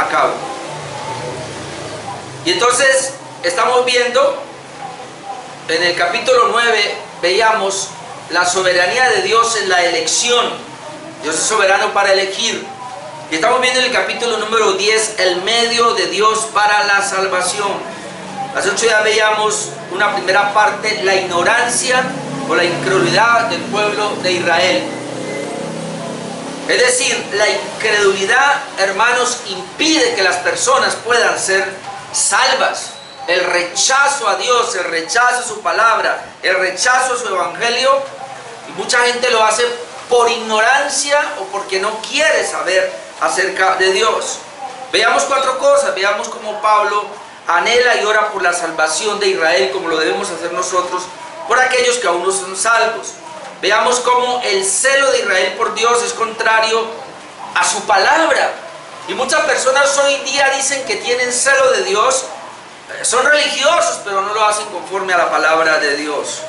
a cabo. Y entonces estamos viendo, en el capítulo 9, veíamos la soberanía de Dios en la elección. Dios es soberano para elegir. Y estamos viendo en el capítulo número 10, el medio de Dios para la salvación. Hace 8 días veíamos una primera parte, la ignorancia o la incredulidad del pueblo de Israel. Es decir, la incredulidad, hermanos, impide que las personas puedan ser salvas. El rechazo a Dios, el rechazo a su palabra, el rechazo a su evangelio, y mucha gente lo hace por ignorancia o porque no quiere saber acerca de Dios. Veamos 4 cosas. Veamos cómo Pablo anhela y ora por la salvación de Israel, como lo debemos hacer nosotros por aquellos que aún no son salvos. Veamos cómo el celo de Israel por Dios es contrario a su palabra. Y muchas personas hoy en día dicen que tienen celo de Dios, son religiosos, pero no lo hacen conforme a la palabra de Dios.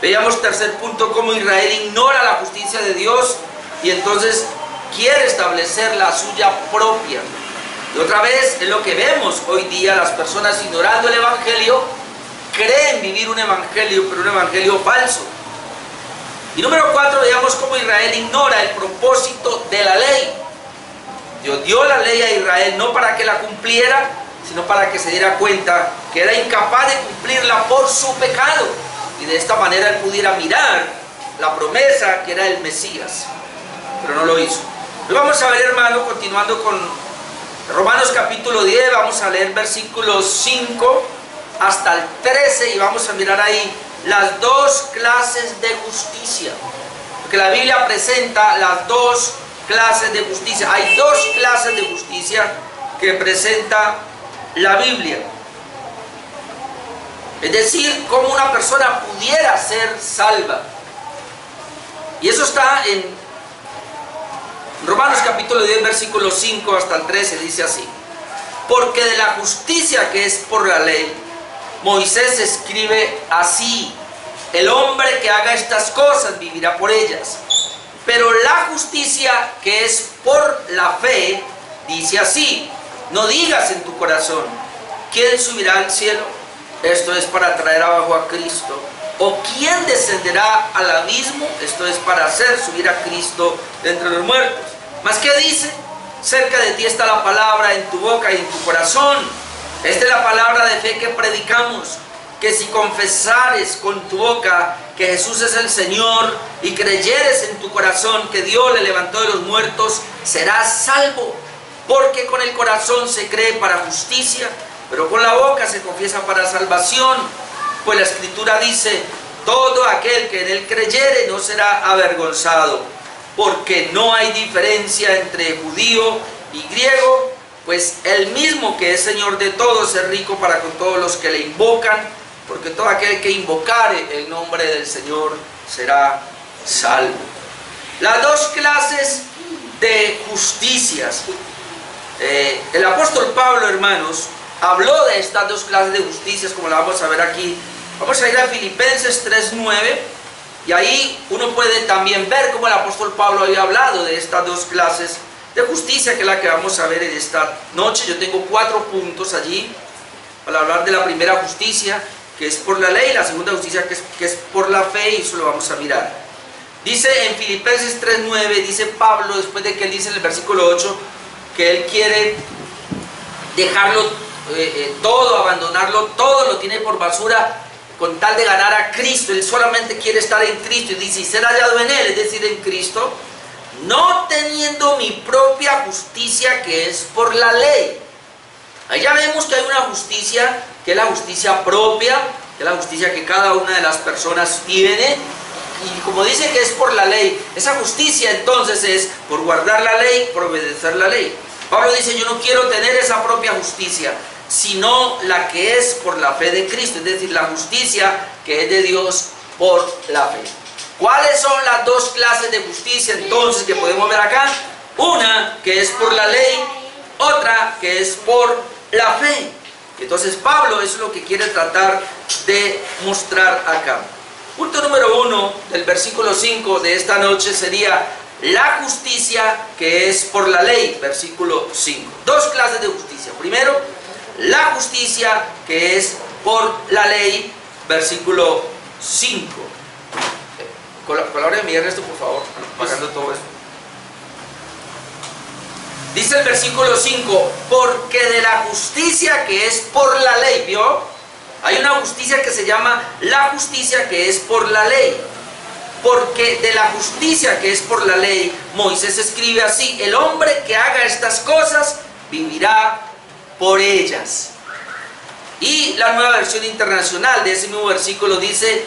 Veamos tercer punto, cómo Israel ignora la justicia de Dios y entonces quiere establecer la suya propia. Y otra vez es lo que vemos hoy día, las personas ignorando el evangelio, creen vivir un evangelio, pero un evangelio falso. Y número 4, veamos cómo Israel ignora el propósito de la ley. Dios dio la ley a Israel no para que la cumpliera, sino para que se diera cuenta que era incapaz de cumplirla por su pecado. Y de esta manera él pudiera mirar la promesa que era el Mesías. Pero no lo hizo. Hoy vamos a ver, hermano, continuando con Romanos capítulo 10, vamos a leer versículos 5 hasta el 13 y vamos a mirar ahí las 2 clases de justicia. Porque la Biblia presenta las 2 clases de justicia. Hay 2 clases de justicia que presenta la Biblia. Es decir, cómo una persona pudiera ser salva. Y eso está en Romanos capítulo 10, versículo 5 hasta el 13, dice así: porque de la justicia que es por la ley, Moisés escribe así: el hombre que haga estas cosas vivirá por ellas. Pero la justicia que es por la fe, dice así: no digas en tu corazón, ¿quién subirá al cielo? Esto es para traer abajo a Cristo. ¿O quién descenderá al abismo? Esto es para hacer subir a Cristo de entre los muertos. ¿Mas qué dice? Cerca de ti está la palabra, en tu boca y en tu corazón. Esta es la palabra de fe que predicamos, que si confesares con tu boca que Jesús es el Señor y creyeres en tu corazón que Dios le levantó de los muertos, serás salvo. Porque con el corazón se cree para justicia, pero con la boca se confiesa para salvación. Pues la Escritura dice: todo aquel que en él creyere no será avergonzado, porque no hay diferencia entre judío y griego, pues el mismo que es Señor de todos es rico para con todos los que le invocan, porque todo aquel que invocare el nombre del Señor será salvo. Las 2 clases de justicias. El apóstol Pablo, hermanos, habló de estas 2 clases de justicias, como la vamos a ver aquí. Vamos a ir a Filipenses 3:9, y ahí uno puede también ver cómo el apóstol Pablo había hablado de estas 2 clases de justicia, que es la que vamos a ver en esta noche. Yo tengo 4 puntos allí para hablar de la primera justicia, que es por la ley, la segunda justicia que es por la fe, y eso lo vamos a mirar. Dice en Filipenses 3:9, dice Pablo, después de que él dice en el versículo 8, que él quiere dejarlo todo, abandonarlo todo, lo tiene por basura con tal de ganar a Cristo. Él solamente quiere estar en Cristo, y dice: y ser hallado en Él, es decir, en Cristo, no teniendo mi propia justicia que es por la ley. Ahí ya vemos que hay una justicia que es la justicia propia, que es la justicia que cada una de las personas tiene, y como dice que es por la ley, esa justicia entonces es por guardar la ley, por obedecer la ley. Pablo dice: yo no quiero tener esa propia justicia, sino la que es por la fe de Cristo, es decir, la justicia que es de Dios por la fe. ¿Cuáles son las 2 clases de justicia entonces que podemos ver acá? Una que es por la ley, otra que es por la fe. Entonces Pablo es lo que quiere tratar de mostrar acá. Punto número 1 del versículo 5 de esta noche sería: la justicia que es por la ley, versículo 5. Dos clases de justicia. Primero, la justicia que es por la ley, versículo 5. Colabore Miguel esto, por favor, pagando todo esto. Dice el versículo 5, porque de la justicia que es por la ley, ¿vio? Hay una justicia que se llama la justicia que es por la ley. Porque de la justicia que es por la ley, Moisés escribe así: el hombre que haga estas cosas vivirá por ellas. Y la Nueva Versión Internacional de ese mismo versículo dice: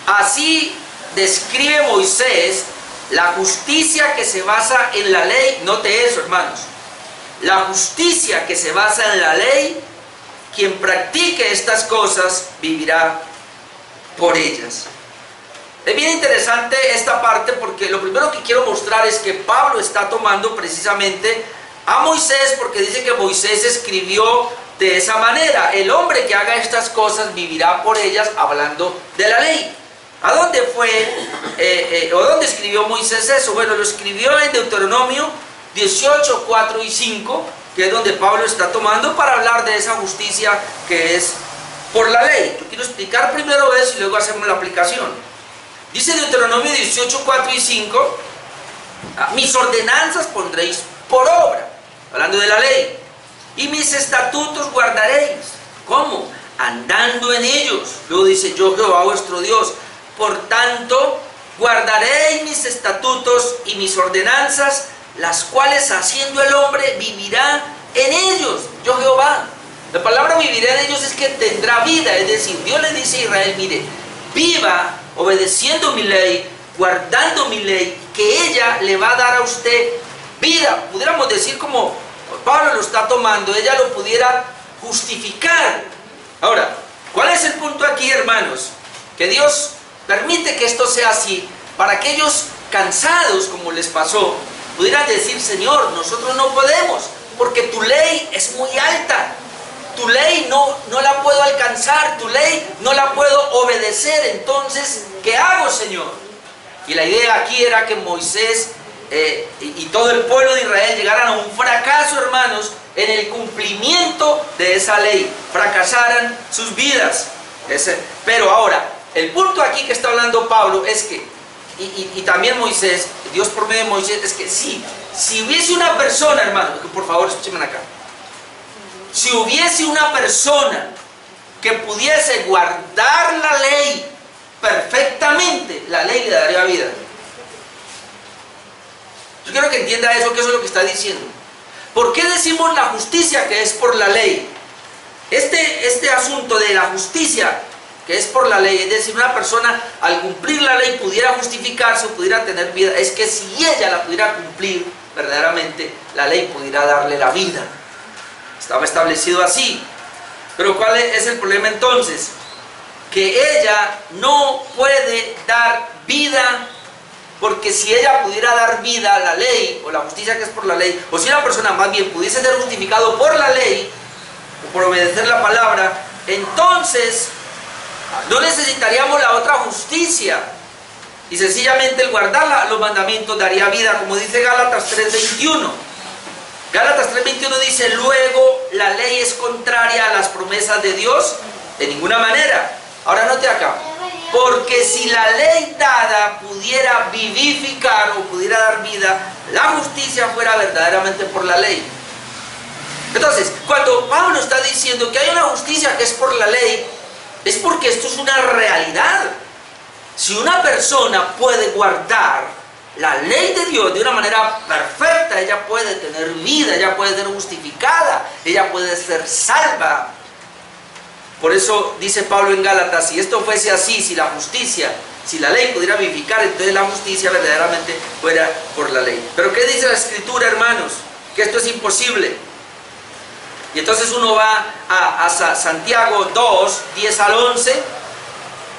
así describe Moisés la justicia que se basa en la ley. Note eso, hermanos. La justicia que se basa en la ley, quien practique estas cosas vivirá por ellas. Es bien interesante esta parte, porque lo primero que quiero mostrar es que Pablo está tomando precisamente a Moisés, porque dice que Moisés escribió de esa manera: el hombre que haga estas cosas vivirá por ellas, hablando de la ley. ¿A dónde fue, o dónde escribió Moisés eso? Bueno, lo escribió en Deuteronomio 18, 4 y 5, que es donde Pablo está tomando para hablar de esa justicia que es por la ley. Yo quiero explicar primero eso y luego hacemos la aplicación. Dice Deuteronomio 18, 4 y 5, mis ordenanzas pondréis por obra, hablando de la ley, y mis estatutos guardaréis. ¿Cómo? Andando en ellos. Luego dice: yo Jehová vuestro Dios. Por tanto, guardaréis mis estatutos y mis ordenanzas, las cuales haciendo el hombre vivirá en ellos. Yo Jehová. La palabra vivirá en ellos es que tendrá vida. Es decir, Dios le dice a Israel: mire, viva obedeciendo mi ley, guardando mi ley, que ella le va a dar a usted vida. Pudiéramos decir, como Pablo lo está tomando, ella lo pudiera justificar. Ahora, ¿cuál es el punto aquí, hermanos? Que Dios permite que esto sea así, para aquellos cansados, como les pasó, pudieran decir: Señor, nosotros no podemos, porque tu ley es muy alta. Tu ley no la puedo alcanzar, tu ley no la puedo obedecer. Entonces, ¿qué hago, Señor? Y la idea aquí era que Moisés y todo el pueblo de Israel llegaran a un fracaso, hermanos, en el cumplimiento de esa ley. Fracasaran sus vidas. Pero ahora, el punto aquí que está hablando Pablo es que, y también Moisés, Dios por medio de Moisés, es que si hubiese una persona, hermano, por favor escúchenme acá. Si hubiese una persona que pudiese guardar la ley perfectamente, la ley le daría vida. Yo quiero que entienda eso, que eso es lo que está diciendo. ¿Por qué decimos la justicia que es por la ley? Este asunto de la justicia que es por la ley, es decir, una persona al cumplir la ley pudiera justificarse o pudiera tener vida, es que si ella la pudiera cumplir verdaderamente, la ley pudiera darle la vida. Estaba establecido así. Pero ¿cuál es el problema entonces? Que ella no puede dar vida, porque si ella pudiera dar vida a la ley, o la justicia que es por la ley, o si una persona más bien pudiese ser justificado por la ley, o por obedecer la palabra, entonces no necesitaríamos la otra justicia, y sencillamente el guardar los mandamientos daría vida, como dice Gálatas 3:21. Gálatas 3:21 dice: luego, ¿la ley es contraria a las promesas de Dios? De ninguna manera. Ahora note acá: porque si la ley dada pudiera vivificar o pudiera dar vida, la justicia fuera verdaderamente por la ley. Entonces, cuando Pablo está diciendo que hay una justicia que es por la ley, es porque esto es una realidad. Si una persona puede guardar la ley de Dios de una manera perfecta, ella puede tener vida, ella puede ser justificada, ella puede ser salva. Por eso dice Pablo en Gálatas: si esto fuese así, si la justicia, si la ley pudiera vivificar, entonces la justicia verdaderamente fuera por la ley. Pero ¿qué dice la Escritura, hermanos? Que esto es imposible. Y entonces uno va a Santiago 2, 10 al 11.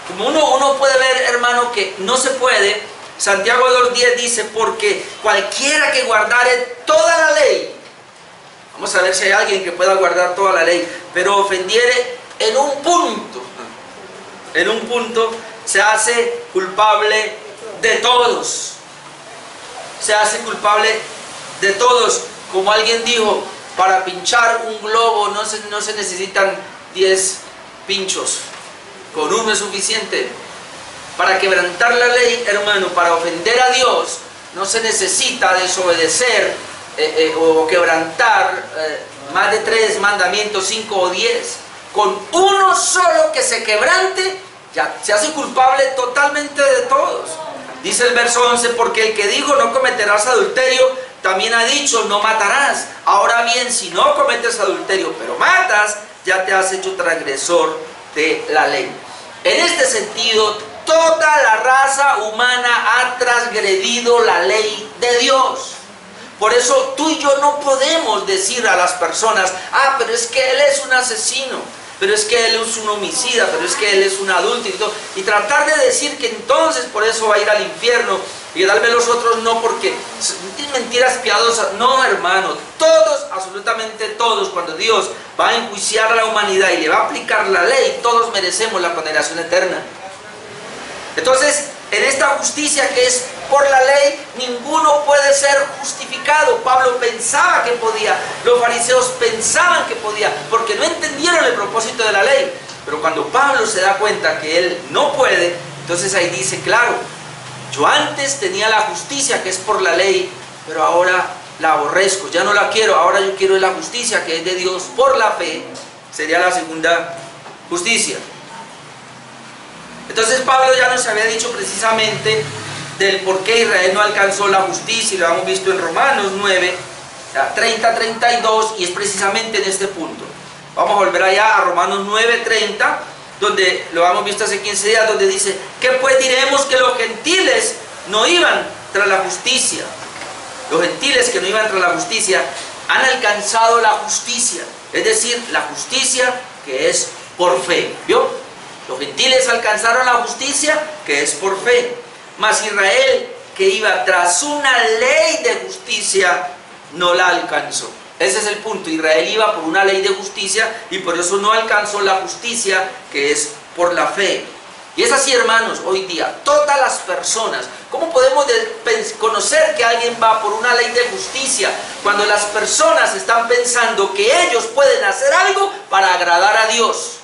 Como uno puede ver, hermano, que no se puede. Santiago 2:10 dice: porque cualquiera que guardare toda la ley, vamos a ver si hay alguien que pueda guardar toda la ley, pero ofendiere en un punto, se hace culpable de todos. se hace culpable de todos. Como alguien dijo, para pinchar un globo no se necesitan 10 pinchos, con uno es suficiente. Para quebrantar la ley, hermano, para ofender a Dios, no se necesita desobedecer o quebrantar más de 3 mandamientos, 5 o 10. Con uno solo que se quebrante, ya se hace culpable totalmente de todos. Dice el verso 11, porque el que dijo no cometerás adulterio, también ha dicho no matarás. Ahora bien, si no cometes adulterio, pero matas, ya te has hecho transgresor de la ley. En este sentido, toda la raza humana ha transgredido la ley de Dios. Por eso tú y yo no podemos decir a las personas, ah, pero es que él es un asesino, pero es que él es un homicida, pero es que él es un adúltero, y tratar de decir que entonces por eso va a ir al infierno, y tal vez los otros no, porque son mentiras piadosas. No, hermano, todos, absolutamente todos, cuando Dios va a enjuiciar a la humanidad y le va a aplicar la ley, todos merecemos la condenación eterna. Entonces, en esta justicia que es por la ley, ninguno puede ser justificado. Pablo pensaba que podía, los fariseos pensaban que podía, porque no entendieron el propósito de la ley. Pero cuando Pablo se da cuenta que él no puede, entonces ahí dice, claro, yo antes tenía la justicia que es por la ley, pero ahora la aborrezco, ya no la quiero, ahora yo quiero la justicia que es de Dios por la fe. Sería la segunda justicia. Entonces Pablo ya nos había dicho precisamente del por qué Israel no alcanzó la justicia, y lo hemos visto en Romanos 9, 30-32, y es precisamente en este punto. Vamos a volver allá a Romanos 9:30, donde lo hemos visto hace 15 días, donde dice, ¿qué pues diremos que los gentiles no iban tras la justicia? Los gentiles que no iban tras la justicia han alcanzado la justicia, es decir, la justicia que es por fe. ¿Vio? Los gentiles alcanzaron la justicia que es por fe. Mas Israel, que iba tras una ley de justicia, no la alcanzó. Ese es el punto. Israel iba por una ley de justicia y por eso no alcanzó la justicia que es por la fe. Y es así, hermanos, hoy día, todas las personas. ¿Cómo podemos conocer que alguien va por una ley de justicia cuando las personas están pensando que ellos pueden hacer algo para agradar a Dios?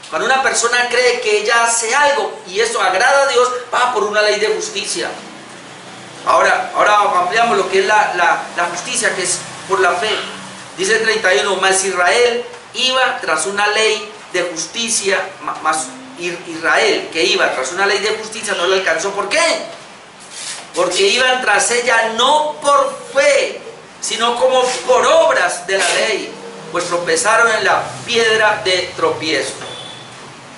Cuando una persona cree que ella hace algo y eso agrada a Dios, va por una ley de justicia. Ahora ampliamos lo que es la justicia, que es por la fe. Dice el 31, mas Israel iba tras una ley de justicia, más Israel que iba tras una ley de justicia no lo alcanzó. ¿Por qué? Porque iban tras ella no por fe, sino como por obras de la ley, pues tropezaron en la piedra de tropiezo.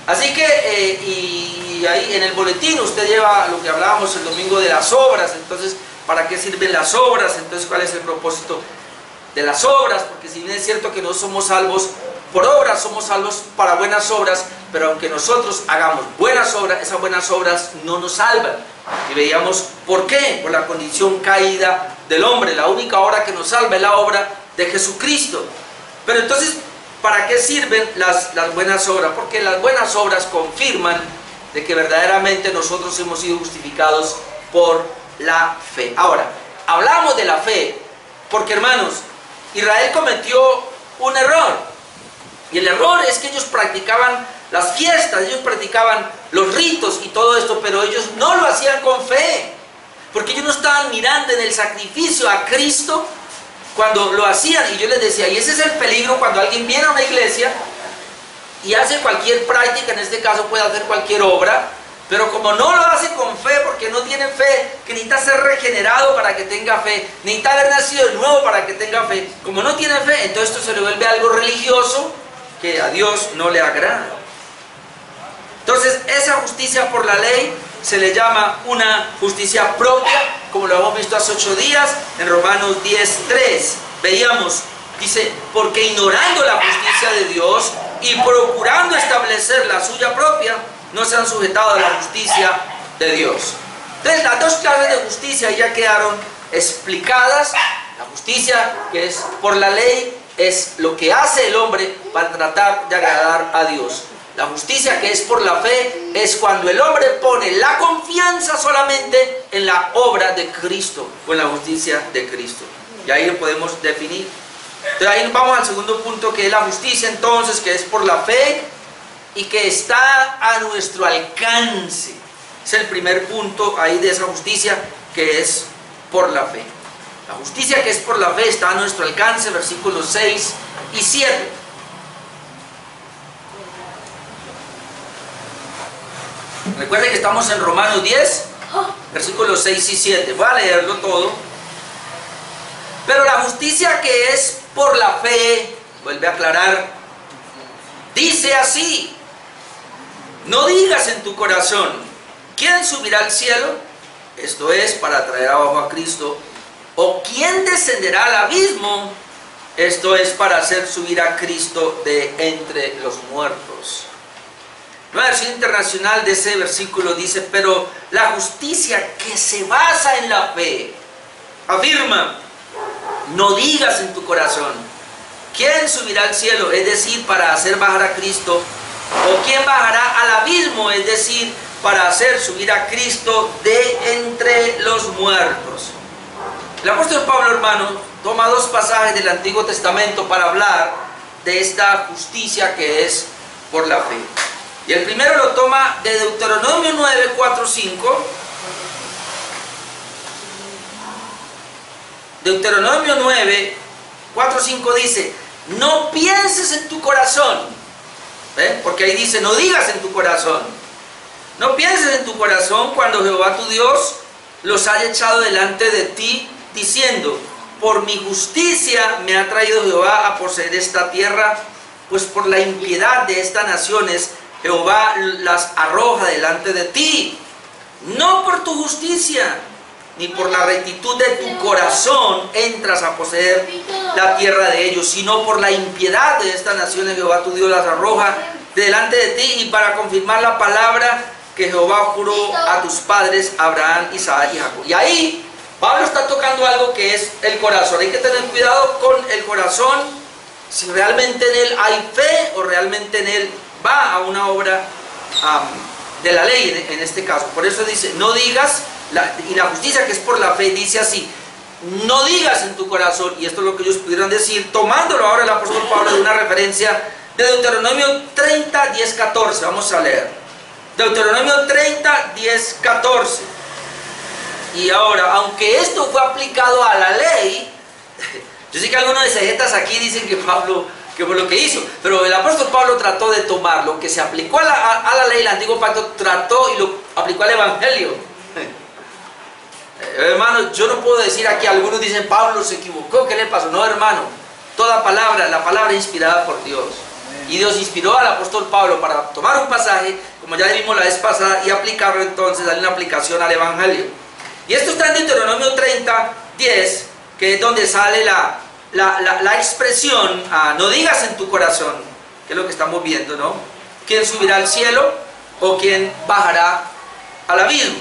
Así que, y ahí en el boletín usted lleva lo que hablábamos el domingo de las obras. Entonces, ¿para qué sirven las obras? Entonces, ¿cuál es el propósito de las obras? Porque si bien es cierto que no somos salvos por obras, somos salvos para buenas obras, pero aunque nosotros hagamos buenas obras, esas buenas obras no nos salvan. Y veíamos por qué, por la condición caída del hombre. La única obra que nos salva es la obra de Jesucristo. Pero entonces, ¿para qué sirven las buenas obras? Porque las buenas obras confirman de que verdaderamente nosotros hemos sido justificados por la fe. Ahora, hablamos de la fe porque, hermanos, Israel cometió un error. Y el error es que ellos practicaban las fiestas, ellos practicaban los ritos y todo esto, pero ellos no lo hacían con fe. Porque ellos no estaban mirando en el sacrificio a Cristo cuando lo hacían. Y yo les decía, y ese es el peligro cuando alguien viene a una iglesia y hace cualquier práctica, en este caso puede hacer cualquier obra, pero como no lo hace con fe, porque no tiene fe, que necesita ser regenerado para que tenga fe, necesita haber nacido de nuevo para que tenga fe, como no tiene fe, entonces esto se le vuelve algo religioso que a Dios no le agrada. Entonces esa justicia por la ley se le llama una justicia propia, como lo hemos visto hace 8 días en Romanos 10:3. Veíamos, dice, porque ignorando la justicia de Dios y procurando establecer la suya propia, no se han sujetado a la justicia de Dios. Entonces las dos clases de justicia ya quedaron explicadas. La justicia que es por la ley es lo que hace el hombre para tratar de agradar a Dios. La justicia que es por la fe es cuando el hombre pone la confianza solamente en la obra de Cristo o en la justicia de Cristo. Y ahí lo podemos definir. Entonces ahí vamos al segundo punto, que es la justicia entonces, que es por la fe y que está a nuestro alcance. Es el primer punto ahí de esa justicia que es por la fe. La justicia que es por la fe está a nuestro alcance, versículos 6 y 7. Recuerden que estamos en Romanos 10, versículos 6 y 7. Voy a leerlo todo. Pero la justicia que es por la fe, vuelve a aclarar, dice así: no digas en tu corazón, ¿quién subirá al cielo? Esto es, para traer abajo a Cristo. ¿O quién descenderá al abismo? Esto es, para hacer subir a Cristo de entre los muertos. Nueva versión internacional de ese versículo dice: pero la justicia que se basa en la fe afirma: no digas en tu corazón, ¿quién subirá al cielo? Es decir, para hacer bajar a Cristo. ¿O quién bajará al abismo? Es decir, para hacer subir a Cristo de entre los muertos. El apóstol Pablo, hermano, toma dos pasajes del Antiguo Testamento para hablar de esta justicia que es por la fe. Y el primero lo toma de Deuteronomio 9, 4, 5. Deuteronomio 9, 4, 5 dice: no pienses en tu corazón. ¿Ven? Porque ahí dice: no digas en tu corazón. No pienses en tu corazón cuando Jehová tu Dios los haya echado delante de ti, diciendo: por mi justicia me ha traído Jehová a poseer esta tierra, pues por la impiedad de estas naciones Jehová las arroja delante de ti. No por tu justicia ni por la rectitud de tu corazón entras a poseer la tierra de ellos, sino por la impiedad de estas naciones Jehová tu Dios las arroja delante de ti, y para confirmar la palabra que Jehová juró a tus padres, Abraham, Isaac y Jacob. Y ahí Pablo está tocando algo que es el corazón. Hay que tener cuidado con el corazón, si realmente en él hay fe o realmente en él va a una obra de la ley en este caso. Por eso dice: no digas, y la justicia que es por la fe dice así: no digas en tu corazón. Y esto es lo que ellos pudieran decir, tomándolo ahora el apóstol Pablo de una referencia de Deuteronomio 30, 10, 14. Vamos a leer Deuteronomio 30, 10, 14. Y ahora, aunque esto fue aplicado a la ley, yo sé que algunos exegetas aquí dicen que Pablo, que fue lo que hizo, pero el apóstol Pablo trató de tomar lo que se aplicó a la ley, el antiguo pacto, trató y lo aplicó al evangelio. Hermano, yo no puedo decir aquí, algunos dicen Pablo se equivocó, ¿qué le pasó? No, hermano, toda palabra, la palabra es inspirada por Dios. Y Dios inspiró al apóstol Pablo para tomar un pasaje, como ya vimos la vez pasada, y aplicarlo entonces, darle una aplicación al evangelio. Y esto está en Deuteronomio 30, 10, que es donde sale la expresión: no digas en tu corazón, que es lo que estamos viendo, ¿no? ¿Quién subirá al cielo o quién bajará al abismo?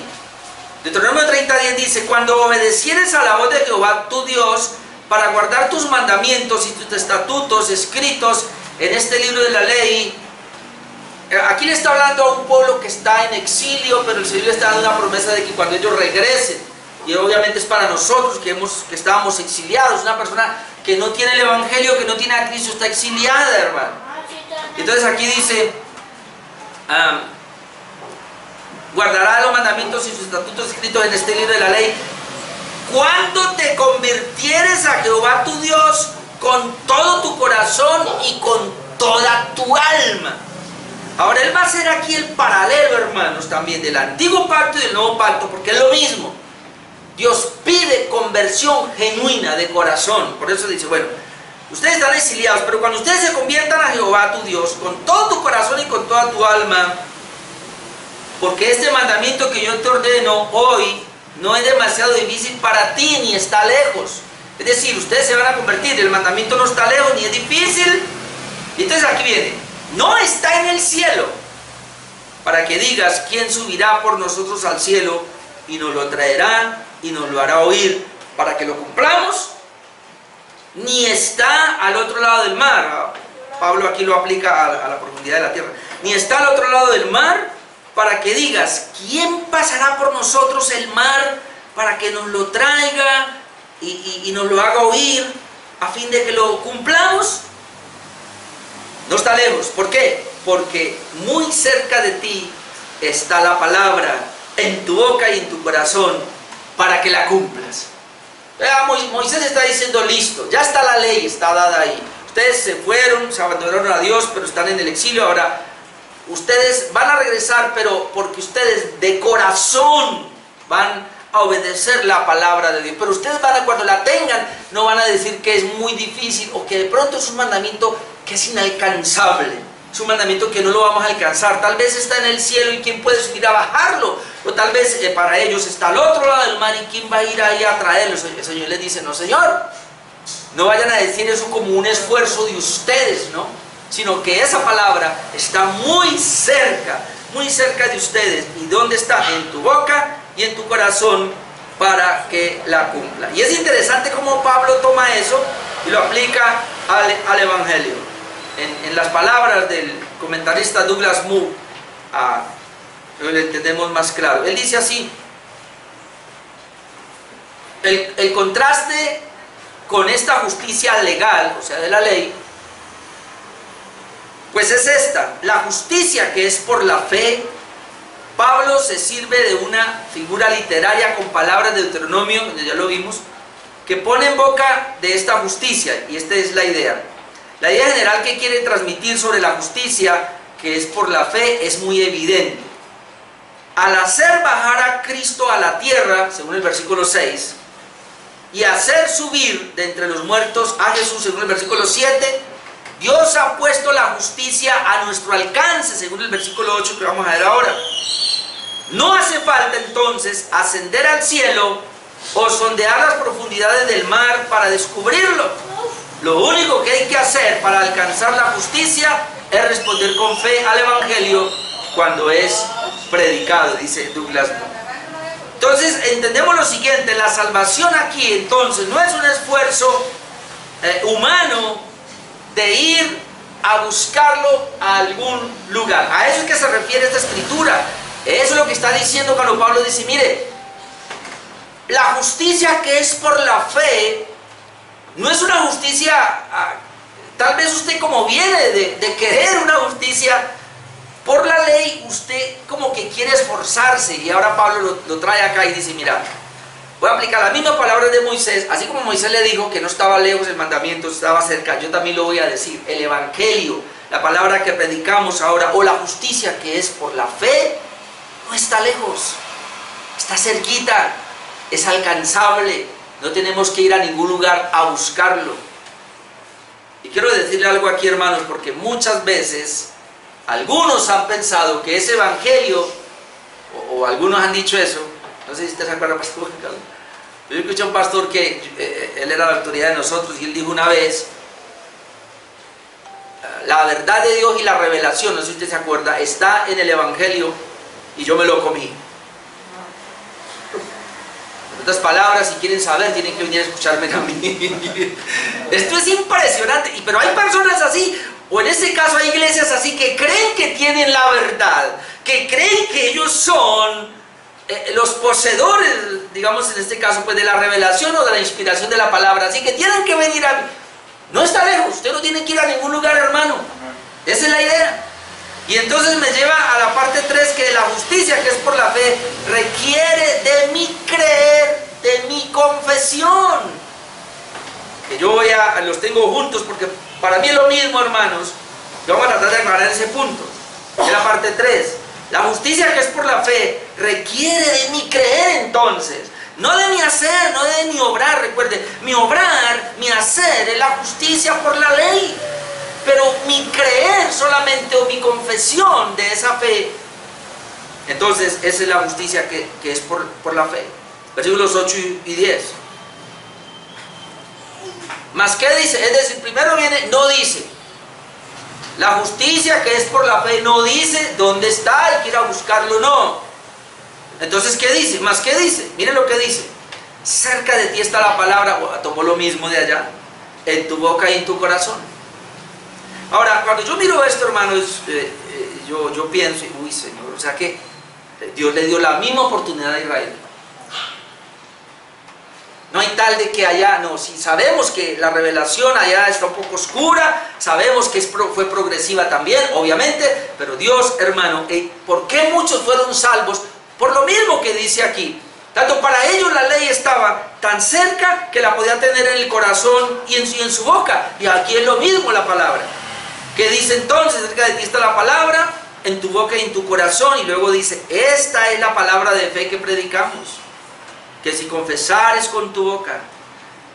Deuteronomio 30, 10 dice: cuando obedecieres a la voz de Jehová tu Dios para guardar tus mandamientos y tus estatutos escritos en este libro de la ley. Aquí le está hablando a un pueblo que está en exilio, pero el Señor le está dando una promesa de que cuando ellos regresen, y obviamente es para nosotros que estábamos exiliados, una persona que no tiene el evangelio, que no tiene a Cristo, está exiliada, hermano. Entonces aquí dice: guardará los mandamientos y sus estatutos escritos en este libro de la ley cuando te convirtieres a Jehová tu Dios con todo tu corazón y con toda tu alma. Ahora él va a hacer aquí el paralelo, hermanos, también del antiguo pacto y del nuevo pacto, porque es lo mismo. Dios pide conversión genuina de corazón. Por eso dice: bueno, ustedes están exiliados, pero cuando ustedes se conviertan a Jehová tu Dios con todo tu corazón y con toda tu alma, porque este mandamiento que yo te ordeno hoy no es demasiado difícil para ti ni está lejos. Es decir, ustedes se van a convertir, el mandamiento no está lejos ni es difícil. Y entonces aquí viene: no está en el cielo, para que digas: ¿quién subirá por nosotros al cielo y nos lo traerá y nos lo hará oír para que lo cumplamos? Ni está al otro lado del mar. Pablo aquí lo aplica a la profundidad de la tierra. ni está al otro lado del mar, para que digas, ¿quién pasará por nosotros el mar para que nos lo traiga y nos lo haga oír a fin de que lo cumplamos? No está lejos. ¿Por qué? Porque muy cerca de ti está la palabra, en tu boca y en tu corazón, para que la cumplas. Moisés está diciendo, listo, ya está la ley, está dada ahí. Ustedes se fueron, se abandonaron a Dios, pero están en el exilio. Ahora, ustedes van a regresar, pero porque ustedes de corazón van a obedecer la palabra de Dios. Pero ustedes cuando la tengan, no van a decir que es muy difícil o que de pronto es un mandamiento que es inalcanzable. Es un mandamiento que no lo vamos a alcanzar. Tal vez está en el cielo y quién puede subir a bajarlo. O tal vez para ellos está al otro lado del mar y quién va a ir ahí a traerlo. El Señor les dice, no señor, no vayan a decir eso como un esfuerzo de ustedes, ¿no? Sino que esa palabra está muy cerca de ustedes. ¿Y dónde está? En tu boca y en tu corazón, para que la cumpla. Y es interesante cómo Pablo toma eso y lo aplica al Evangelio. En las palabras del comentarista Douglas Moo, lo entendemos más claro. Él dice así: el contraste con esta justicia legal, o sea, de la ley, pues es esta: la justicia que es por la fe. Pablo se sirve de una figura literaria con palabras de Deuteronomio, donde ya lo vimos, que pone en boca de esta justicia, y esta es la idea. La idea general que quiere transmitir sobre la justicia que es por la fe es muy evidente. Al hacer bajar a Cristo a la tierra, según el versículo 6, y hacer subir de entre los muertos a Jesús, según el versículo 7, Dios ha puesto la justicia a nuestro alcance, según el versículo 8 que vamos a ver ahora. No hace falta entonces ascender al cielo o sondear las profundidades del mar para descubrirlo. Lo único que hay que hacer para alcanzar la justicia es responder con fe al Evangelio cuando es predicado, dice Douglas Moo. Entonces entendemos lo siguiente: la salvación aquí entonces no es un esfuerzo humano de ir a buscarlo a algún lugar. A eso es que se refiere esta escritura. Eso es lo que está diciendo cuando Pablo dice, mire, la justicia que es por la fe no es una justicia, tal vez usted como viene de querer una justicia por la ley, usted como que quiere esforzarse, y ahora Pablo lo trae acá y dice, mira, voy a aplicar las mismas palabras de Moisés. Así como Moisés le dijo que no estaba lejos el mandamiento, estaba cerca, yo también lo voy a decir. El Evangelio, la palabra que predicamos ahora, o la justicia que es por la fe, no está lejos, está cerquita, es alcanzable. No tenemos que ir a ningún lugar a buscarlo. Y quiero decirle algo aquí, hermanos, porque muchas veces algunos han pensado que ese Evangelio, o algunos han dicho eso. No sé si usted se acuerda, pastor. Yo escuché a un pastor que él era la autoridad de nosotros, y él dijo una vez: la verdad de Dios y la revelación, no sé si usted se acuerda, está en el Evangelio y yo me lo comí. En otras palabras, si quieren saber, tienen que venir a escucharme a mí. Esto es impresionante, pero hay personas así, o en este caso hay iglesias así, que creen que tienen la verdad, que creen que ellos son los poseedores, digamos en este caso, pues de la revelación o de la inspiración de la palabra, así que tienen que venir a mí. No está lejos, usted no tiene que ir a ningún lugar, hermano. Esa es la idea. Y entonces me lleva a la parte 3, que la justicia que es por la fe requiere de mi creer, de mi confesión. Que yo los tengo juntos porque para mí es lo mismo, hermanos. Yo vamos a tratar de aclarar ese punto. Es la parte 3. La justicia que es por la fe requiere de mi creer entonces. No de mi hacer, no de mi obrar. Recuerde, mi obrar, mi hacer es la justicia por la ley. Pero mi creer solamente, o mi confesión de esa fe, entonces esa es la justicia que es por la fe. Versículos 8 y 10. ¿Más qué dice? Es decir, primero viene, no dice. La justicia que es por la fe no dice dónde está, hay que ir a buscarlo, no. Entonces, ¿qué dice? ¿Más qué dice? Miren lo que dice. Cerca de ti está la palabra, tomó lo mismo de allá, en tu boca y en tu corazón. Ahora, cuando yo miro esto, hermanos, yo pienso, uy Señor, o sea que Dios le dio la misma oportunidad a Israel. No hay tal de que allá, no, si sabemos que la revelación allá está un poco oscura, sabemos que fue progresiva también, obviamente, pero Dios, hermano, ¿por qué muchos fueron salvos? Por lo mismo que dice aquí. Tanto para ellos la ley estaba tan cerca que la podían tener en el corazón y en su boca. Y aquí es lo mismo la palabra. ¿Qué dice entonces? Cerca de ti está la palabra, en tu boca y en tu corazón. Y luego dice, esta es la palabra de fe que predicamos. Que si confesares con tu boca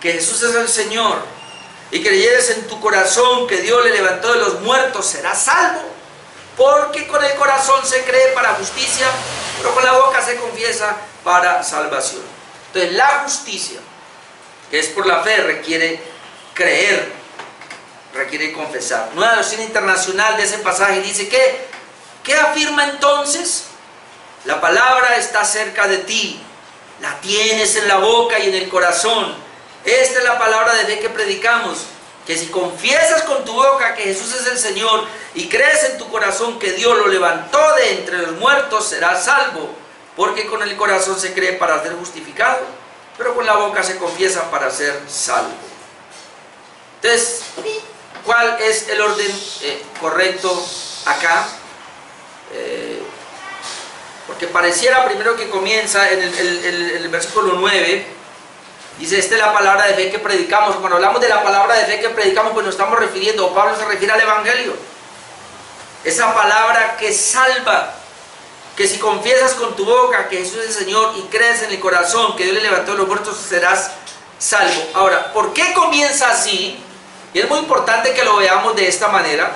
que Jesús es el Señor y creyeres en tu corazón que Dios le levantó de los muertos, serás salvo. Porque con el corazón se cree para justicia, pero con la boca se confiesa para salvación. Entonces la justicia, que es por la fe, requiere creer, requiere confesar. Nueva versión internacional de ese pasaje dice que, ¿qué afirma entonces? La palabra está cerca de ti, la tienes en la boca y en el corazón. Esta es la palabra de fe que predicamos, que si confiesas con tu boca que Jesús es el Señor y crees en tu corazón que Dios lo levantó de entre los muertos, serás salvo. Porque con el corazón se cree para ser justificado, pero con la boca se confiesa para ser salvo. Entonces, ¿cuál es el orden correcto acá? Porque pareciera primero que comienza en el versículo 9, dice, esta es la palabra de fe que predicamos. Cuando hablamos de la palabra de fe que predicamos, pues nos estamos refiriendo, o Pablo se refiere al Evangelio. Esa palabra que salva, que si confiesas con tu boca que Jesús es el Señor y crees en el corazón que Dios le levantó de los muertos, serás salvo. Ahora, ¿por qué comienza así? Y es muy importante que lo veamos de esta manera.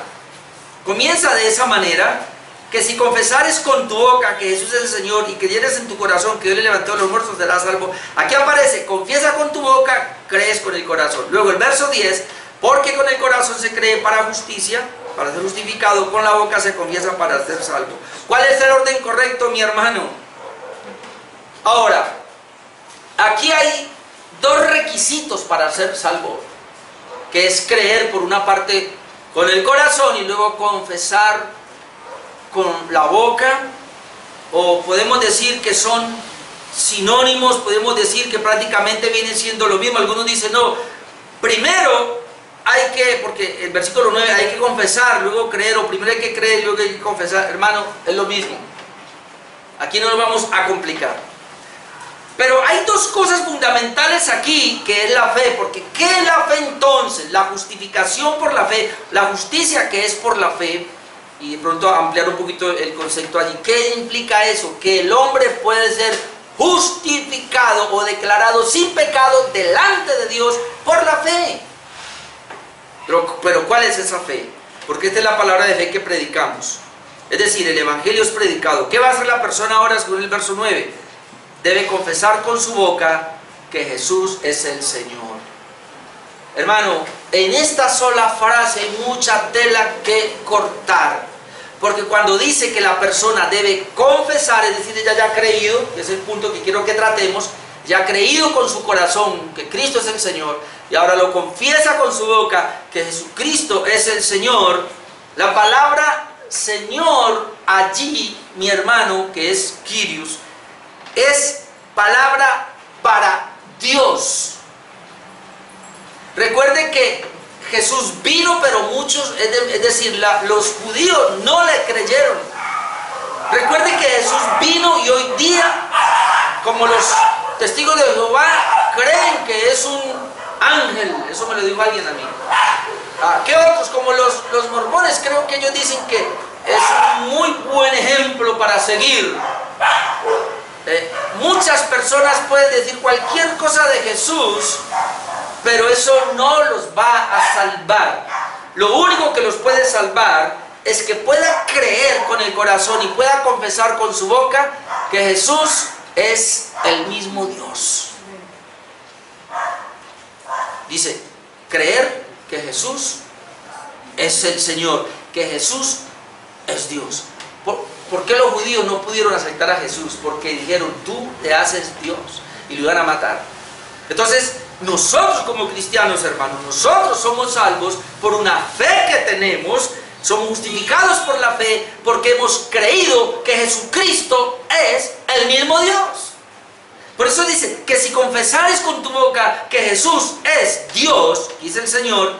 Comienza de esa manera, que si confesares con tu boca que Jesús es el Señor y creyeres en tu corazón que Dios le levantó de los muertos, serás salvo. Aquí aparece, confiesa con tu boca, crees con el corazón. Luego el verso 10, porque con el corazón se cree para justicia, para ser justificado, con la boca se confiesa para ser salvo. ¿Cuál es el orden correcto, mi hermano? Ahora, aquí hay dos requisitos para ser salvo, que es creer por una parte con el corazón y luego confesar con la boca, o podemos decir que son sinónimos, podemos decir que prácticamente vienen siendo lo mismo. Algunos dicen, no, primero hay que, porque el versículo 9, hay que confesar, luego creer, o primero hay que creer y luego hay que confesar. Hermano, es lo mismo. Aquí no nos vamos a complicar. Pero hay dos cosas fundamentales aquí, que es la fe, porque ¿qué es la fe entonces? La justificación por la fe, la justicia que es por la fe, y de pronto ampliar un poquito el concepto allí. ¿Qué implica eso? Que el hombre puede ser justificado o declarado sin pecado delante de Dios por la fe. Pero ¿cuál es esa fe? Porque esta es la palabra de fe que predicamos. Es decir, el Evangelio es predicado. ¿Qué va a hacer la persona ahora según el verso 9? Debe confesar con su boca que Jesús es el Señor. Hermano, en esta sola frase hay mucha tela que cortar. Porque cuando dice que la persona debe confesar, es decir, ella ya ha creído, que es el punto que quiero que tratemos, ya ha creído con su corazón que Cristo es el Señor, y ahora lo confiesa con su boca que Jesucristo es el Señor. La palabra Señor allí, mi hermano, que es Kyrios, es palabra para Dios. Recuerde que Jesús vino, pero muchos, es decir, los judíos no le creyeron. Recuerde que Jesús vino y hoy día, como los testigos de Jehová, creen que es un ángel. Eso me lo dijo alguien a mí. ¿Qué otros? Como los mormones, creo que ellos dicen que es un muy buen ejemplo para seguir. Muchas personas pueden decir cualquier cosa de Jesús, pero eso no los va a salvar. Lo único que los puede salvar es que pueda creer con el corazón y pueda confesar con su boca que Jesús es el mismo Dios. Dice, creer que Jesús es el Señor, que Jesús es Dios. ¿Por qué los judíos no pudieron aceptar a Jesús? Porque dijeron, tú te haces Dios, y lo iban a matar. Entonces, nosotros como cristianos, hermanos, nosotros somos salvos por una fe que tenemos Somos justificados por la fe porque hemos creído que Jesucristo es el mismo Dios. Por eso dice que si confesares con tu boca que Jesús es Dios, dice el Señor,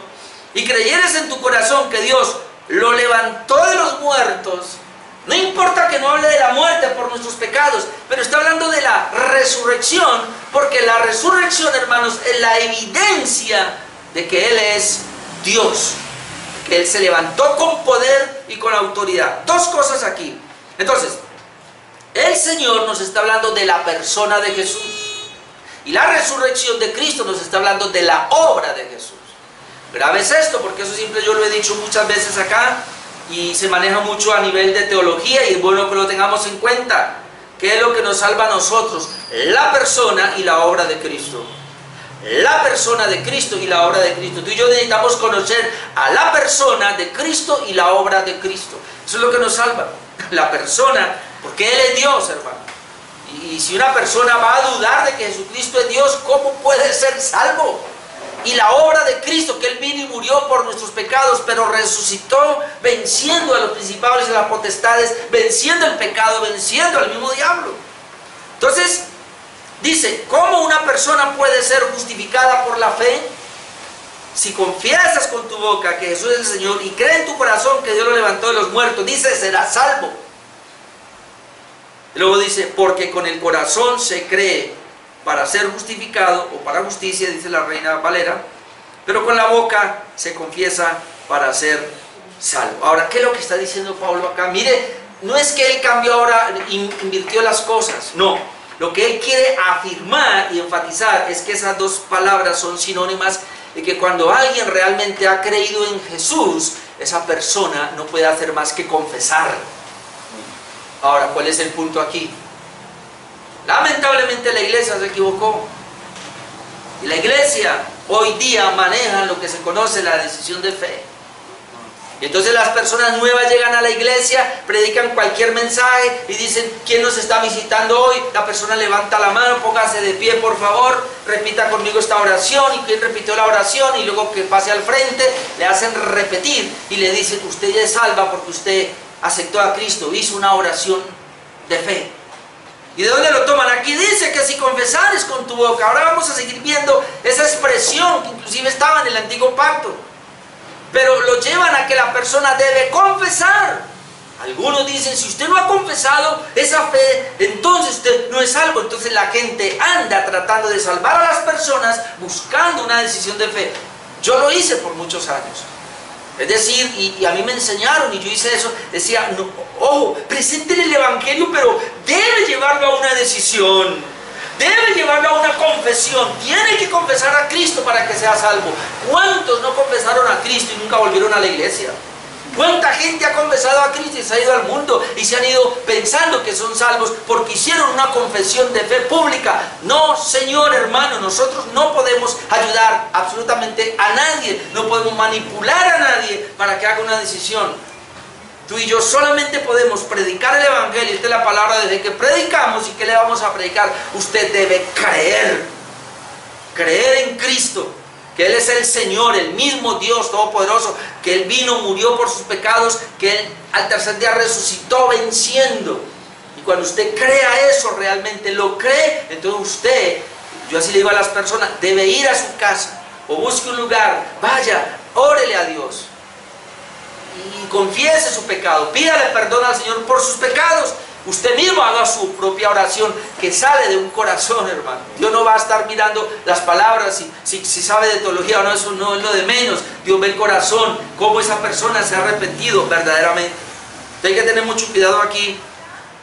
y creyeres en tu corazón que Dios lo levantó de los muertos, no importa que no hable de la muerte por nuestros pecados, pero está hablando de la resurrección, porque la resurrección, hermanos, es la evidencia de que Él es Dios, que Él se levantó con poder y con autoridad. Dos cosas aquí. Entonces, el Señor nos está hablando de la persona de Jesús, y la resurrección de Cristo nos está hablando de la obra de Jesús. Grave es esto, porque eso siempre yo lo he dicho muchas veces acá, y se maneja mucho a nivel de teología, y es bueno que lo tengamos en cuenta. ¿Qué es lo que nos salva a nosotros? La persona y la obra de Cristo. La persona de Cristo y la obra de Cristo. Tú y yo necesitamos conocer a la persona de Cristo y la obra de Cristo. Eso es lo que nos salva. La persona, porque Él es Dios, hermano. Y si una persona va a dudar de que Jesucristo es Dios, ¿cómo puede ser salvo? Y la obra de Cristo, que Él vino y murió por nuestros pecados, pero resucitó venciendo a los principados y a las potestades, venciendo el pecado, venciendo al mismo diablo. Entonces, dice, ¿cómo una persona puede ser justificada por la fe? Si confiesas con tu boca que Jesús es el Señor y crees en tu corazón que Dios lo levantó de los muertos, dice, serás salvo. Y luego dice, porque con el corazón se cree para ser justificado, o para justicia, dice la Reina Valera, pero con la boca se confiesa para ser salvo. Ahora, ¿qué es lo que está diciendo Pablo acá? Mire, no es que él cambió ahora, invirtió las cosas, no. Lo que él quiere afirmar y enfatizar es que esas dos palabras son sinónimas de que cuando alguien realmente ha creído en Jesús, esa persona no puede hacer más que confesar. Ahora, ¿cuál es el punto aquí? Lamentablemente la iglesia se equivocó. Y la iglesia hoy día maneja lo que se conoce la decisión de fe. Y entonces las personas nuevas llegan a la iglesia, predican cualquier mensaje y dicen, ¿quién nos está visitando hoy? La persona levanta la mano, póngase de pie por favor, repita conmigo esta oración. Y quien repitió la oración y luego que pase al frente, le hacen repetir y le dicen, usted ya es salva porque usted aceptó a Cristo, hizo una oración de fe. ¿Y de dónde lo toman? Aquí dice que si confesares con tu boca. Ahora vamos a seguir viendo esa expresión que inclusive estaba en el antiguo pacto. Pero lo llevan a que la persona debe confesar. Algunos dicen, si usted no ha confesado esa fe, entonces usted no es salvo. Entonces la gente anda tratando de salvar a las personas buscando una decisión de fe. Yo lo hice por muchos años. Es decir, y a mí me enseñaron y yo hice eso, decía, no, ojo, preséntele el evangelio, pero debe llevarlo a una decisión, debe llevarlo a una confesión, tiene que confesar a Cristo para que sea salvo. ¿Cuántos no confesaron a Cristo y nunca volvieron a la iglesia? ¿Cuánta gente ha confesado a Cristo y se ha ido al mundo y se han ido pensando que son salvos porque hicieron una confesión de fe pública? No, Señor, hermano, nosotros no podemos ayudar absolutamente a nadie, no podemos manipular a nadie para que haga una decisión. Tú y yo solamente podemos predicar el evangelio. Esta es la palabra desde que predicamos. ¿Y qué le vamos a predicar? Usted debe creer en Cristo, que Él es el Señor, el mismo Dios Todopoderoso, que Él vino, murió por sus pecados, que Él al tercer día resucitó venciendo. Y cuando usted crea eso, realmente lo cree, entonces usted, yo así le digo a las personas, debe ir a su casa o busque un lugar, vaya, órele a Dios y confiese su pecado, pídale perdón al Señor por sus pecados. Usted mismo haga su propia oración que sale de un corazón, hermano. Dios no va a estar mirando las palabras, si sabe de teología o no, eso no es lo de menos. Dios ve el corazón, cómo esa persona se ha arrepentido verdaderamente. Entonces hay que tener mucho cuidado aquí.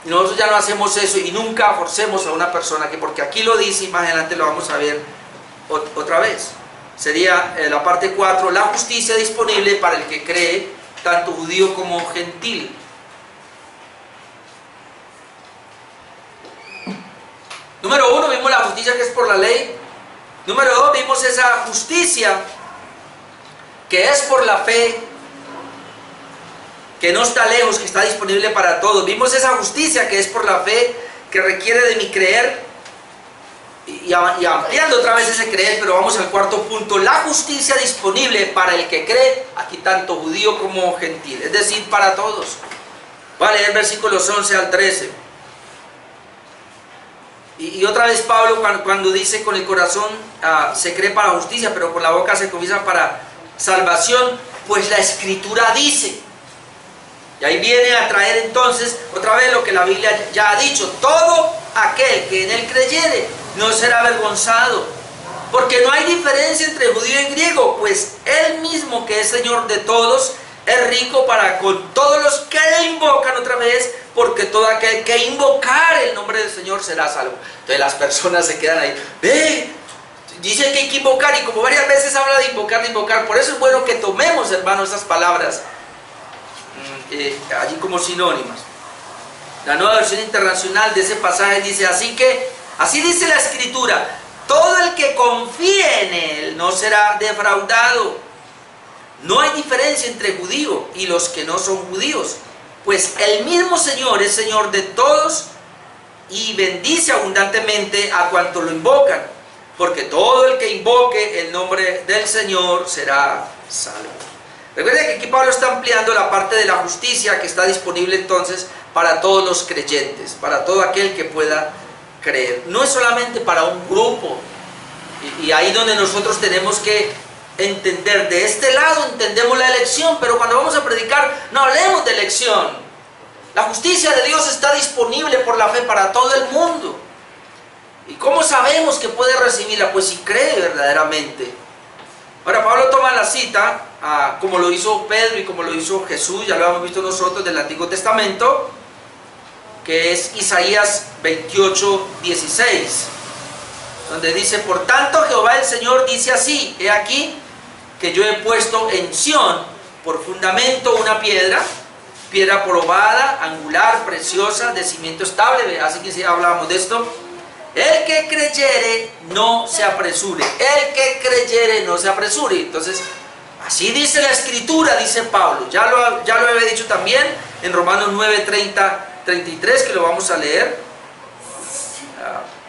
Y nosotros ya no hacemos eso y nunca forcemos a una persona, que porque aquí lo dice y más adelante lo vamos a ver otra vez. Sería la parte 4, la justicia disponible para el que cree, tanto judío como gentil. Número 1, vimos la justicia que es por la ley. Número 2, vimos esa justicia que es por la fe, que no está lejos, que está disponible para todos. Vimos esa justicia que es por la fe, que requiere de mi creer. y ampliando otra vez ese creer, pero vamos al cuarto punto, la justicia disponible para el que cree, aquí tanto judío como gentil, es decir, para todos. Voy a leer versículos 11 al 13. Y otra vez Pablo cuando dice con el corazón se cree para justicia, pero con la boca se confiesa para salvación, pues la Escritura dice. Y ahí viene a traer entonces otra vez lo que la Biblia ya ha dicho: todo aquel que en él creyere no será avergonzado, porque no hay diferencia entre judío y griego, pues él mismo, que es Señor de todos, es rico para con todos los que le invocan, otra vez, porque todo aquel que invocar el nombre del Señor será salvo. Entonces las personas se quedan ahí, dice que hay que invocar, y como varias veces habla de invocar, por eso es bueno que tomemos, hermanos, esas palabras allí como sinónimas. La Nueva Versión Internacional de ese pasaje dice: así dice la Escritura, todo el que confíe en él no será defraudado. No hay diferencia entre judío y los que no son judíos, pues el mismo Señor es Señor de todos y bendice abundantemente a cuantos lo invocan, porque todo el que invoque el nombre del Señor será salvo. Recuerden que aquí Pablo está ampliando la parte de la justicia que está disponible entonces para todos los creyentes, para todo aquel que pueda creer. No es solamente para un grupo, y ahí donde nosotros tenemos que entender. De este lado entendemos la elección, pero cuando vamos a predicar no hablemos de elección. La justicia de Dios está disponible por la fe para todo el mundo. ¿Y cómo sabemos que puede recibirla? Pues si cree verdaderamente. Ahora Pablo toma la cita, como lo hizo Pedro y como lo hizo Jesús, ya lo hemos visto nosotros, del Antiguo Testamento, que es Isaías 28:16, donde dice: por tanto Jehová el Señor dice así: he aquí que yo he puesto en Sión por fundamento una piedra probada, angular, preciosa, de cimiento estable. Así que si hablábamos de esto, el que creyere no se apresure, el que creyere no se apresure. Entonces, así dice la Escritura, dice Pablo. Ya lo había dicho también en Romanos 9:30-33, que lo vamos a leer.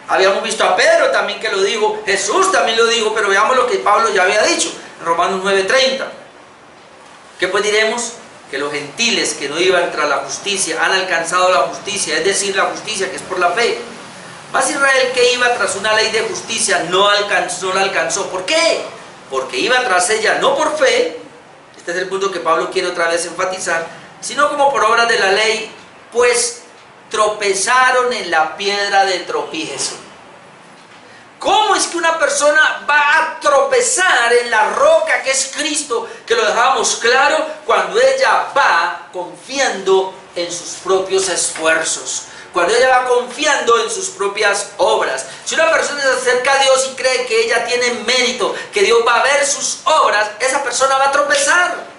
Habíamos visto a Pedro también que lo dijo, Jesús también lo dijo, pero veamos lo que Pablo ya había dicho en Romanos 9:30. ¿Qué pues diremos? Que los gentiles que no iban tras la justicia han alcanzado la justicia, es decir, la justicia que es por la fe. Mas Israel, que iba tras una ley de justicia, no la alcanzó. ¿Por qué? Porque iba tras ella no por fe, este es el punto que Pablo quiere otra vez enfatizar, sino como por obras de la ley, pues tropezaron en la piedra de tropiezo. ¿Cómo es que una persona va a tropezar en la roca que es Cristo? Que lo dejamos claro cuando ella va confiando en sus propios esfuerzos, cuando ella va confiando en sus propias obras. Si una persona se acerca a Dios y cree que ella tiene mérito, que Dios va a ver sus obras, esa persona va a tropezar.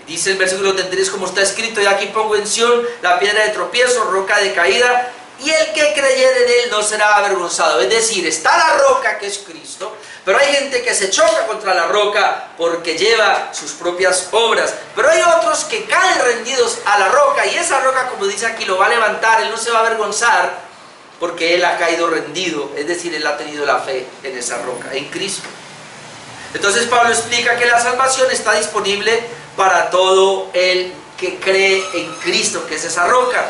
Dice el versículo 33, como está escrito: y aquí pongo en Sión la piedra de tropiezo, roca de caída, y el que creyere en él no será avergonzado. Es decir, está la roca que es Cristo, pero hay gente que se choca contra la roca porque lleva sus propias obras. Pero hay otros que caen rendidos a la roca, y esa roca, como dice aquí, lo va a levantar. Él no se va a avergonzar porque él ha caído rendido, es decir, él ha tenido la fe en esa roca, en Cristo. Entonces Pablo explica que la salvación está disponible para todo el que cree en Cristo, que es esa roca.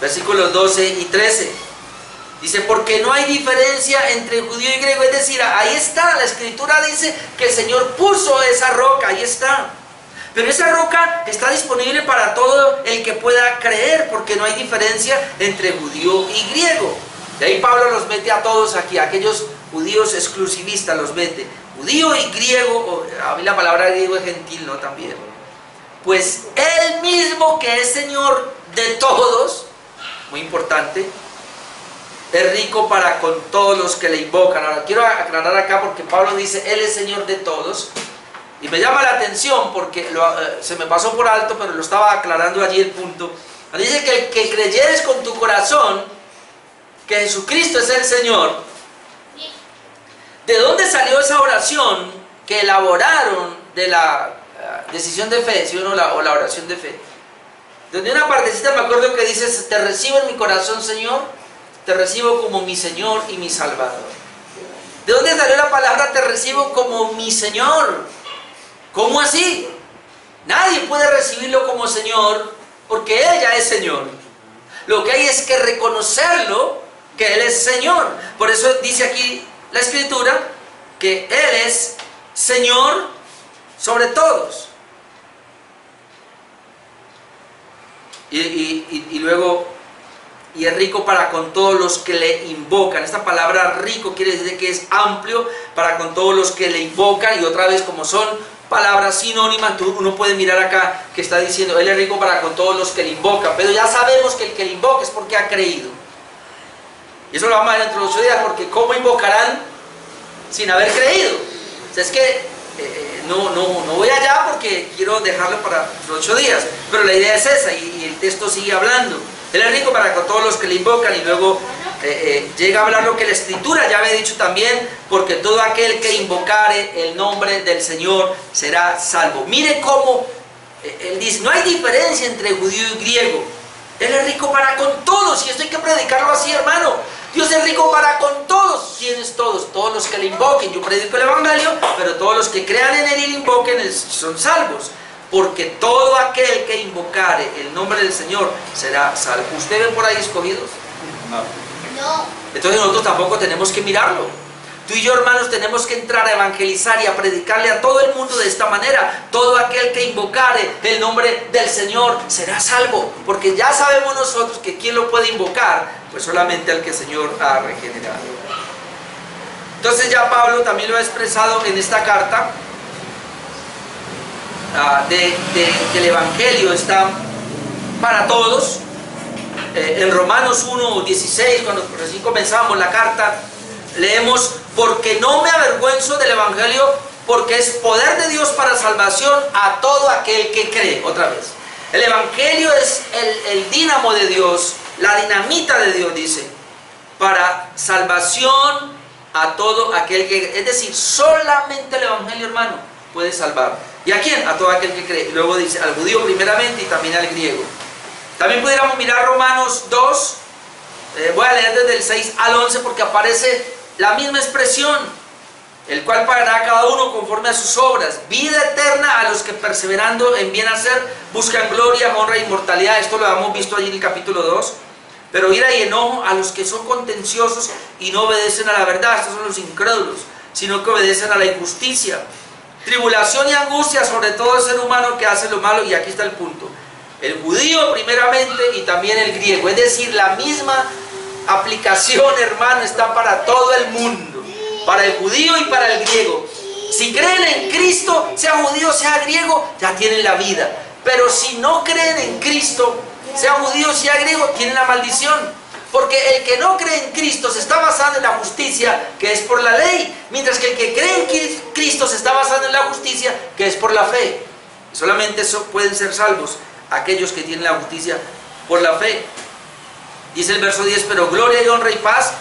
Versículos 12 y 13. Dice: porque no hay diferencia entre judío y griego. Es decir, ahí está, la Escritura dice que el Señor puso esa roca, ahí está. Pero esa roca está disponible para todo el que pueda creer, porque no hay diferencia entre judío y griego. Y ahí Pablo los mete a todos aquí, a aquellos judíos exclusivistas los mete. Judío y griego, a mí la palabra griego es gentil, ¿no? También. Pues él mismo, que es Señor de todos, muy importante, es rico para con todos los que le invocan. Ahora quiero aclarar acá, porque Pablo dice él es Señor de todos, y me llama la atención porque se me pasó por alto, pero lo estaba aclarando allí el punto. Dice que el que creyeres con tu corazón que Jesucristo es el Señor. ¿De dónde salió esa oración que elaboraron de la decisión de fe, ¿sí o no? O la oración de fe. Donde una partecita me acuerdo que dice: te recibo en mi corazón, Señor. te recibo como mi Señor y mi Salvador. ¿De dónde salió la palabra te recibo como mi Señor? ¿Cómo así? Nadie puede recibirlo como Señor porque Él ya es Señor. Lo que hay es que reconocerlo, que Él es Señor. Por eso dice aquí la Escritura que Él es Señor sobre todos. Y luego, y es rico para con todos los que le invocan. Esta palabra rico quiere decir que es amplio para con todos los que le invocan. Y otra vez, como son palabras sinónimas, uno puede mirar acá que está diciendo, Él es rico para con todos los que le invocan. Pero ya sabemos que el que le invoca es porque ha creído. Y eso lo vamos a ver dentro de 8 días, porque ¿cómo invocarán sin haber creído? O sea, es que no voy allá porque quiero dejarlo para los 8 días. Pero la idea es esa, y el texto sigue hablando. Él es rico para con todos los que le invocan, y luego llega a hablar lo que la Escritura ya había dicho también, porque todo aquel que invocare el nombre del Señor será salvo. Mire cómo él dice, no hay diferencia entre judío y griego. Él es rico para con todos, y esto hay que predicarlo así, hermano. Dios es rico para con todos. ¿Quiénes todos? Todos los que le invoquen. Yo predico el Evangelio, pero todos los que crean en Él y le invoquen son salvos. Porque todo aquel que invocare el nombre del Señor será salvo. ¿Ustedes ven por ahí escogidos? No. Entonces nosotros tampoco tenemos que mirarlo. Tú y yo, hermanos, tenemos que entrar a evangelizar y a predicarle a todo el mundo de esta manera. Todo aquel que invocare el nombre del Señor será salvo. Porque ya sabemos nosotros que ¿quién lo puede invocar? Pues solamente al que el Señor ha regenerado. Entonces ya Pablo también lo ha expresado en esta carta. Que el Evangelio está para todos. En Romanos 1:16, cuando recién comenzamos la carta, leemos, porque no me avergüenzo del Evangelio, porque es poder de Dios para salvación a todo aquel que cree. Otra vez, el Evangelio es el dínamo de Dios, la dinamita de Dios, dice, para salvación a todo aquel que, es decir, solamente el Evangelio, hermano, puede salvar. ¿Y a quién? A todo aquel que cree. Y luego dice, al judío primeramente y también al griego. También pudiéramos mirar Romanos 2, voy a leer desde el 6 al 11 porque aparece la misma expresión, el cual pagará a cada uno conforme a sus obras. Vida eterna a los que perseverando en bien hacer buscan gloria, honra e inmortalidad. Esto lo hemos visto allí en el capítulo 2. Pero ira y enojo a los que son contenciosos y no obedecen a la verdad. Estos son los incrédulos, sino que obedecen a la injusticia. Tribulación y angustia sobre todo ser humano que hace lo malo. Y aquí está el punto. El judío primeramente y también el griego. Es decir, la misma aplicación, hermano, está para todo el mundo. Para el judío y para el griego. Si creen en Cristo, sea judío, sea griego, ya tienen la vida. Pero si no creen en Cristo, sea judío, sea griego, tienen la maldición. Porque el que no cree en Cristo se está basando en la justicia, que es por la ley. Mientras que el que cree en Cristo se está basando en la justicia, que es por la fe. Y solamente pueden ser salvos aquellos que tienen la justicia por la fe. Dice el verso 10, pero gloria y honra y paz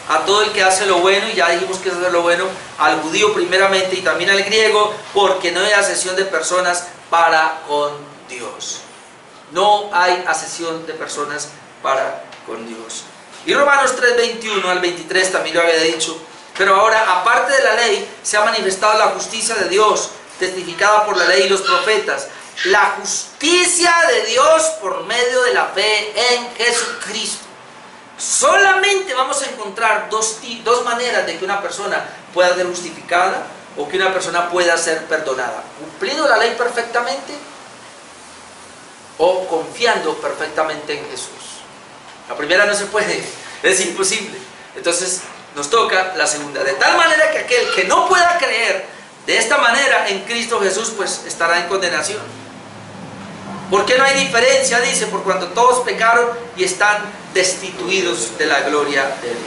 a todo el que hace lo bueno, y ya dijimos que es hacer lo bueno, al judío primeramente y también al griego, porque no hay asesión de personas para con Dios. No hay asesión de personas para con Dios. Y Romanos 3:21 al 23 también lo había dicho, pero ahora, aparte de la ley, se ha manifestado la justicia de Dios, testificada por la ley y los profetas, la justicia de Dios por medio de la fe en Jesucristo. Solamente vamos a encontrar dos maneras de que una persona pueda ser justificada o que una persona pueda ser perdonada: cumpliendo la ley perfectamente o confiando perfectamente en Jesús. La primera no se puede, es imposible. Entonces nos toca la segunda, de tal manera que aquel que no pueda creer de esta manera en Cristo Jesús, pues estará en condenación. ¿Por qué no hay diferencia? Dice, por cuanto todos pecaron y están destituidos de la gloria de Dios.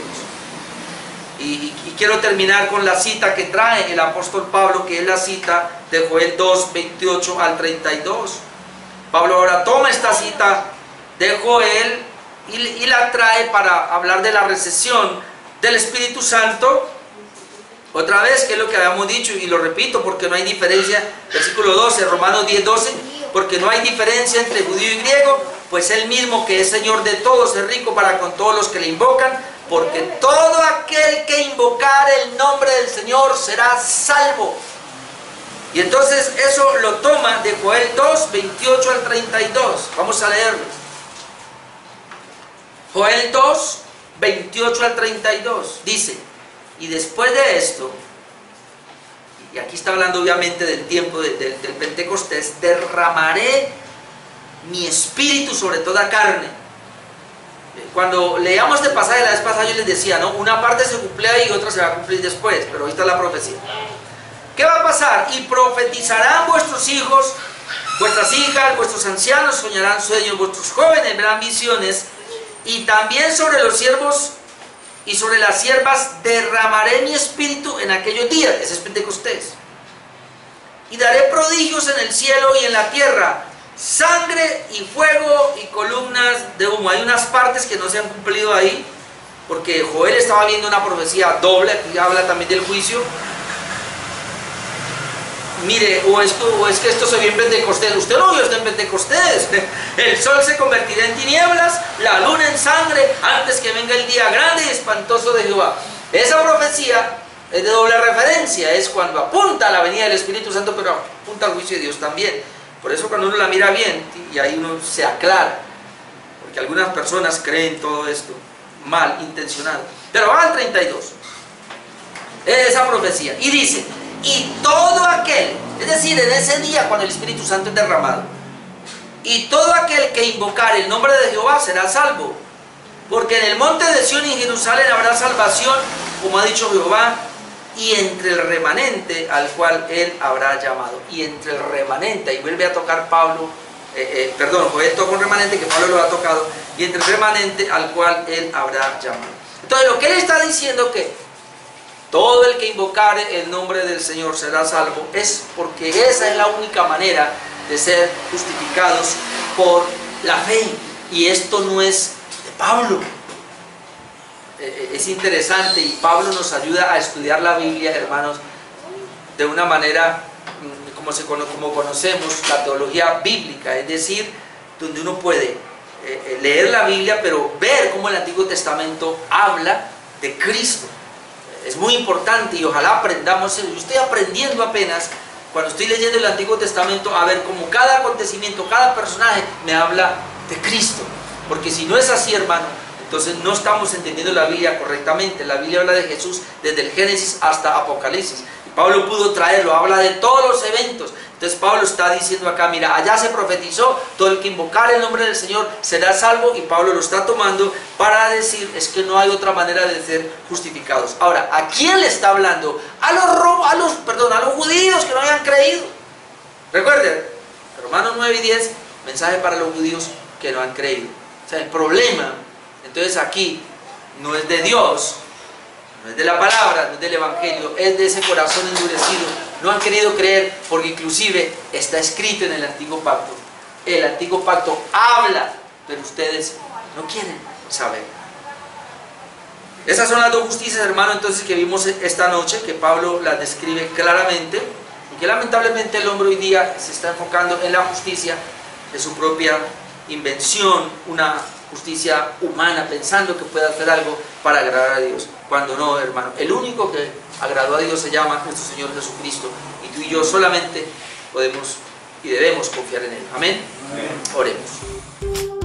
Y quiero terminar con la cita que trae el apóstol Pablo, que es la cita de Joel 2:28 al 32. Pablo ahora toma esta cita de Joel y la trae para hablar de la recesión del Espíritu Santo. Otra vez, que es lo que habíamos dicho, y lo repito porque no hay diferencia. Versículo 12, Romanos 10:12, porque no hay diferencia entre judío y griego, pues Él mismo, que es Señor de todos, es rico para con todos los que le invocan, porque todo aquel que invocare el nombre del Señor será salvo. Y entonces eso lo toma de Joel 2, 28 al 32. Vamos a leerlo. Joel 2, 28 al 32. Dice: y después de esto, y aquí está hablando obviamente del tiempo del Pentecostés, derramaré mi espíritu sobre toda carne. Cuando leíamos este pasaje la vez pasada, yo les decía, ¿no? Una parte se cumple ahí y otra se va a cumplir después, pero ahí está la profecía. ¿Qué va a pasar? Y profetizarán vuestros hijos, vuestras hijas, vuestros ancianos soñarán sueños, vuestros jóvenes verán visiones, y también sobre los siervos y sobre las siervas derramaré mi espíritu en aquellos días. Ese es Pentecostés. Y daré prodigios en el cielo y en la tierra, sangre y fuego y columnas de humo. Hay unas partes que no se han cumplido ahí, porque Joel estaba viendo una profecía doble, aquí habla también del juicio. Mire, o es que esto se vio en Pentecostés. Usted no vio esto en Pentecostés. El sol se convertirá en tinieblas, la luna en sangre, antes que venga el día grande y espantoso de Jehová. Esa profecía es de doble referencia, es cuando apunta a la venida del Espíritu Santo, pero apunta al juicio de Dios también. Por eso cuando uno la mira bien, y ahí uno se aclara, porque algunas personas creen todo esto mal intencionado. Pero va al 32, esa profecía, y dice: y todo aquel, es decir, en ese día cuando el Espíritu Santo es derramado, y todo aquel que invocare el nombre de Jehová será salvo, porque en el monte de Sión y en Jerusalén habrá salvación, como ha dicho Jehová, y entre el remanente al cual Él habrá llamado. Y entre el remanente, y vuelve a tocar Pablo, Joel toca un remanente que Pablo lo ha tocado, y entre el remanente al cual Él habrá llamado. Entonces lo que Él está diciendo que todo el que invocare el nombre del Señor será salvo, es porque esa es la única manera de ser justificados por la fe. Y esto no es de Pablo. Es interesante, y Pablo nos ayuda a estudiar la Biblia, hermanos, de una manera como conocemos la teología bíblica, es decir, donde uno puede leer la Biblia, pero ver cómo el Antiguo Testamento habla de Cristo. Es muy importante y ojalá aprendamos eso. Yo estoy aprendiendo apenas, cuando estoy leyendo el Antiguo Testamento, a ver cómo cada acontecimiento, cada personaje me habla de Cristo. Porque si no es así, hermano, entonces no estamos entendiendo la Biblia correctamente. La Biblia habla de Jesús desde el Génesis hasta Apocalipsis. Y Pablo pudo traerlo, habla de todos los eventos. Entonces Pablo está diciendo acá, mira, allá se profetizó, todo el que invocare el nombre del Señor será salvo, y Pablo lo está tomando para decir, es que no hay otra manera de ser justificados. Ahora, ¿a quién le está hablando? A los judíos que no habían creído. Recuerden, Romanos 9 y 10, mensaje para los judíos que no han creído. O sea, el problema, entonces aquí, no es de Dios, no es de la palabra, no es del Evangelio, es de ese corazón endurecido. No han querido creer, porque inclusive está escrito en el Antiguo Pacto. El Antiguo Pacto habla, pero ustedes no quieren saber. Esas son las dos justicias, hermano, entonces, que vimos esta noche, que Pablo las describe claramente, y que lamentablemente el hombre hoy día se está enfocando en la justicia de su propia invención, una justicia humana, pensando que puede hacer algo para agradar a Dios, cuando no, hermano. El único que agradó a Dios se llama nuestro Señor Jesucristo, y tú y yo solamente podemos y debemos confiar en Él. Amén. Amén. Oremos.